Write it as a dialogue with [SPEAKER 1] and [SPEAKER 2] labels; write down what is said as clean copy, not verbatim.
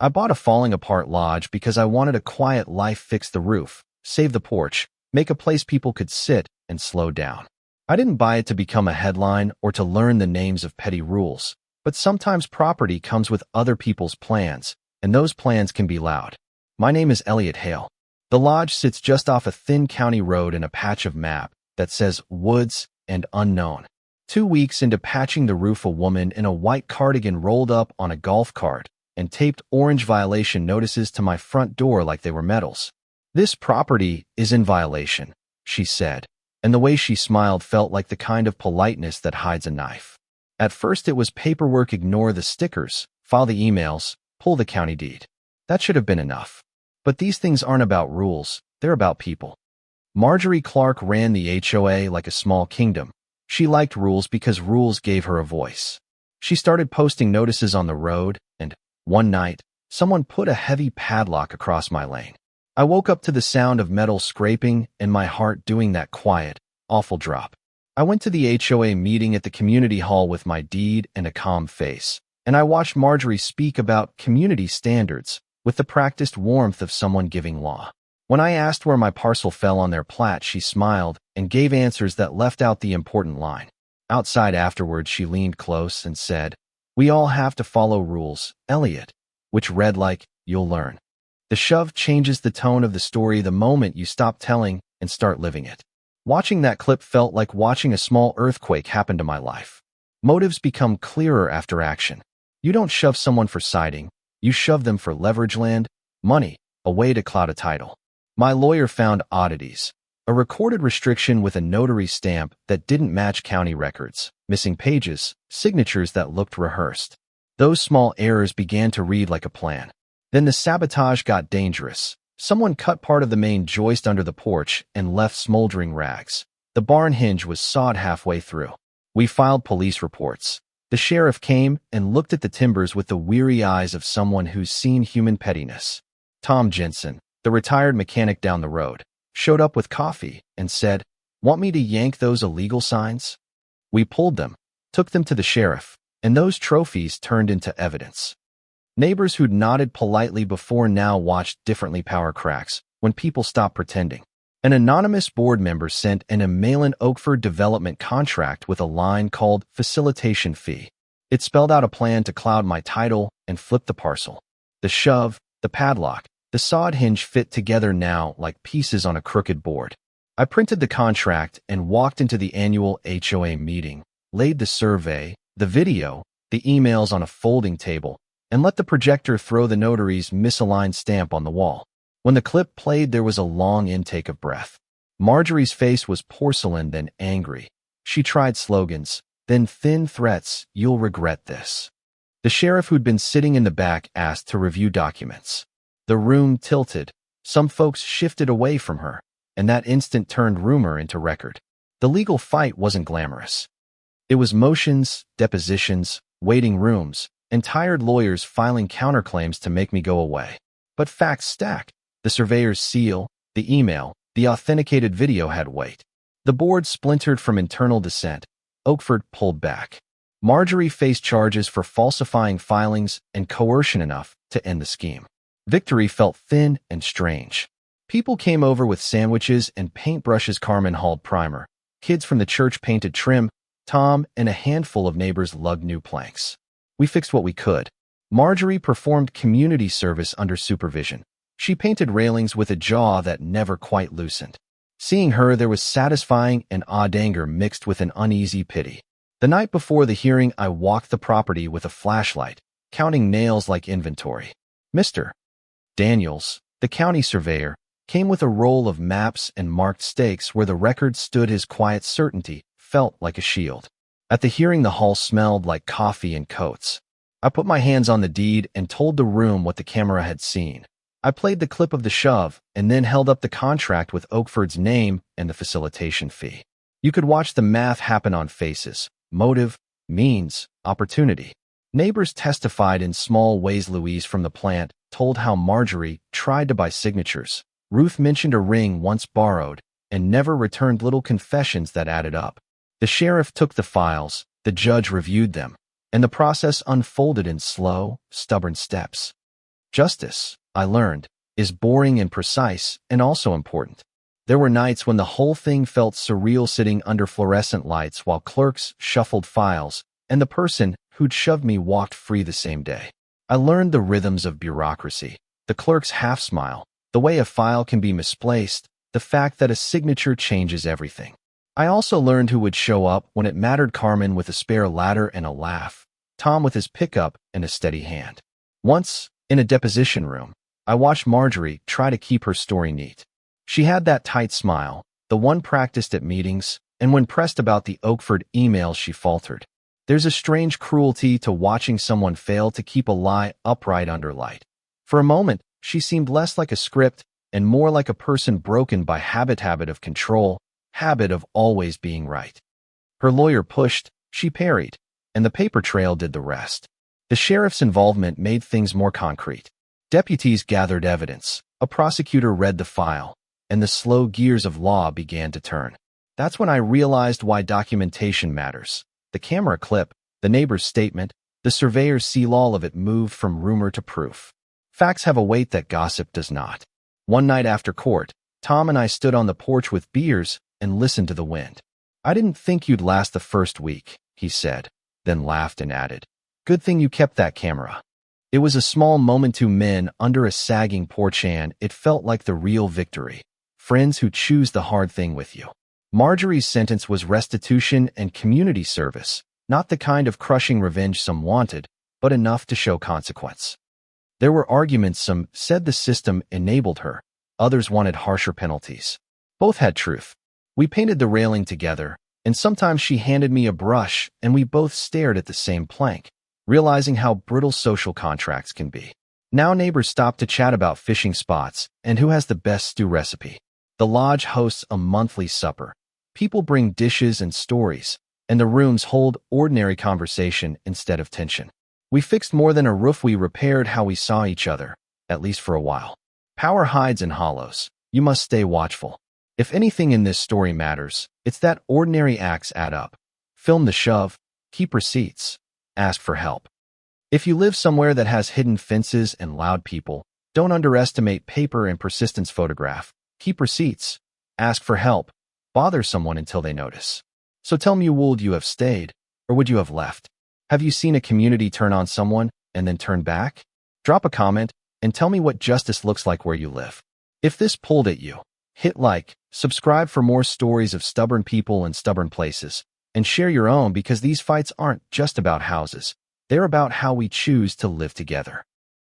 [SPEAKER 1] I bought a falling-apart lodge because I wanted a quiet life, fix the roof, save the porch, make a place people could sit and slow down. I didn't buy it to become a headline or to learn the names of petty rules, but sometimes property comes with other people's plans, and those plans can be loud. My name is Elliot Hale. The lodge sits just off a thin county road in a patch of map that says Woods and Unknown. 2 weeks into patching the roof, a woman in a white cardigan rolled up on a golf cart and taped orange violation notices to my front door like they were medals. "This property is in violation," she said, and the way she smiled felt like the kind of politeness that hides a knife. At first it was paperwork, ignore the stickers, file the emails, pull the county deed. That should have been enough. But these things aren't about rules, they're about people. Marjorie Clark ran the HOA like a small kingdom. She liked rules because rules gave her a voice. She started posting notices on the road, and one night, someone put a heavy padlock across my lane. I woke up to the sound of metal scraping and my heart doing that quiet, awful drop. I went to the HOA meeting at the community hall with my deed and a calm face, and I watched Marjorie speak about community standards with the practiced warmth of someone giving law. When I asked where my parcel fell on their plat, she smiled and gave answers that left out the important line. Outside afterwards, she leaned close and said, "We all have to follow rules, Elliot," which read like, "You'll learn." The shove changes the tone of the story the moment you stop telling and start living it. Watching that clip felt like watching a small earthquake happen to my life. Motives become clearer after action. You don't shove someone for siding, you shove them for leverage, land, money, a way to cloud a title. My lawyer found oddities. A recorded restriction with a notary stamp that didn't match county records, missing pages, signatures that looked rehearsed. Those small errors began to read like a plan. Then the sabotage got dangerous. Someone cut part of the main joist under the porch and left smoldering rags. The barn hinge was sawed halfway through. We filed police reports. The sheriff came and looked at the timbers with the weary eyes of someone who's seen human pettiness. Tom Jensen, the retired mechanic down the road, showed up with coffee and said, "Want me to yank those illegal signs?" We pulled them, took them to the sheriff, and those trophies turned into evidence. Neighbors who'd nodded politely before now watched differently. Power cracks when people stopped pretending. An anonymous board member sent an email an Oakford development contract with a line called facilitation fee. It spelled out a plan to cloud my title and flip the parcel. The shove, the padlock, the sawed hinge fit together now like pieces on a crooked board. I printed the contract and walked into the annual HOA meeting, laid the survey, the video, the emails on a folding table, and let the projector throw the notary's misaligned stamp on the wall. When the clip played, there was a long intake of breath. Marjorie's face was porcelain, then angry. She tried slogans, then thin threats, "You'll regret this." The sheriff, who'd been sitting in the back, asked to review documents. The room tilted. Some folks shifted away from her, and that instant turned rumor into record. The legal fight wasn't glamorous. It was motions, depositions, waiting rooms, and tired lawyers filing counterclaims to make me go away. But facts stacked. The surveyor's seal, the email, the authenticated video had weight. The board splintered from internal dissent. Oakford pulled back. Marjorie faced charges for falsifying filings and coercion, enough to end the scheme. Victory felt thin and strange. People came over with sandwiches and paintbrushes. Carmen hauled primer. Kids from the church painted trim. Tom and a handful of neighbors lugged new planks. We fixed what we could. Marjorie performed community service under supervision. She painted railings with a jaw that never quite loosened. Seeing her, there was satisfying and odd anger mixed with an uneasy pity. The night before the hearing, I walked the property with a flashlight, counting nails like inventory. Mr. Daniels, the county surveyor, came with a roll of maps and marked stakes where the record stood. His quiet certainty felt like a shield. At the hearing, the hall smelled like coffee and coats. I put my hands on the deed and told the room what the camera had seen. I played the clip of the shove and then held up the contract with Oakford's name and the facilitation fee. You could watch the math happen on faces: motive, means, opportunity. Neighbors testified in small ways. Louise from the plant told how Marjorie tried to buy signatures. Ruth mentioned a ring once borrowed and never returned. Little confessions that added up. The sheriff took the files, the judge reviewed them, and the process unfolded in slow, stubborn steps. Justice, I learned, is boring and precise and also important. There were nights when the whole thing felt surreal, sitting under fluorescent lights while clerks shuffled files and the person who'd shoved me walked free the same day. I learned the rhythms of bureaucracy, the clerk's half-smile, the way a file can be misplaced, the fact that a signature changes everything. I also learned who would show up when it mattered: Carmen with a spare ladder and a laugh, Tom with his pickup and a steady hand. Once, in a deposition room, I watched Marjorie try to keep her story neat. She had that tight smile, the one practiced at meetings, and when pressed about the Oakford emails she faltered. There's a strange cruelty to watching someone fail to keep a lie upright under light. For a moment, she seemed less like a script and more like a person broken by habit of control, habit of always being right. Her lawyer pushed, she parried, and the paper trail did the rest. The sheriff's involvement made things more concrete. Deputies gathered evidence, a prosecutor read the file, and the slow gears of law began to turn. That's when I realized why documentation matters. The camera clip, the neighbor's statement, the surveyor's seal, all of it moved from rumor to proof. Facts have a weight that gossip does not. One night after court, Tom and I stood on the porch with beers and listened to the wind. "I didn't think you'd last the first week," he said, then laughed and added, "Good thing you kept that camera." It was a small moment. Two men under a sagging porch, and it felt like the real victory. Friends who choose the hard thing with you. Marjorie's sentence was restitution and community service, not the kind of crushing revenge some wanted, but enough to show consequence. There were arguments. Some said the system enabled her, others wanted harsher penalties. Both had truth. We painted the railing together, and sometimes she handed me a brush and we both stared at the same plank, realizing how brittle social contracts can be. Now neighbors stop to chat about fishing spots and who has the best stew recipe. The lodge hosts a monthly supper. People bring dishes and stories, and the rooms hold ordinary conversation instead of tension. We fixed more than a roof. We repaired how we saw each other, at least for a while. Power hides in hollows. You must stay watchful. If anything in this story matters, it's that ordinary acts add up. Film the shove, keep receipts, ask for help. If you live somewhere that has hidden fences and loud people, don't underestimate paper and persistence. Photograph, keep receipts, ask for help, bother someone until they notice. So tell me, would you have stayed, or would you have left? Have you seen a community turn on someone and then turn back? Drop a comment and tell me what justice looks like where you live. If this pulled at you, hit like, subscribe for more stories of stubborn people and stubborn places, and share your own, because these fights aren't just about houses. They're about how we choose to live together.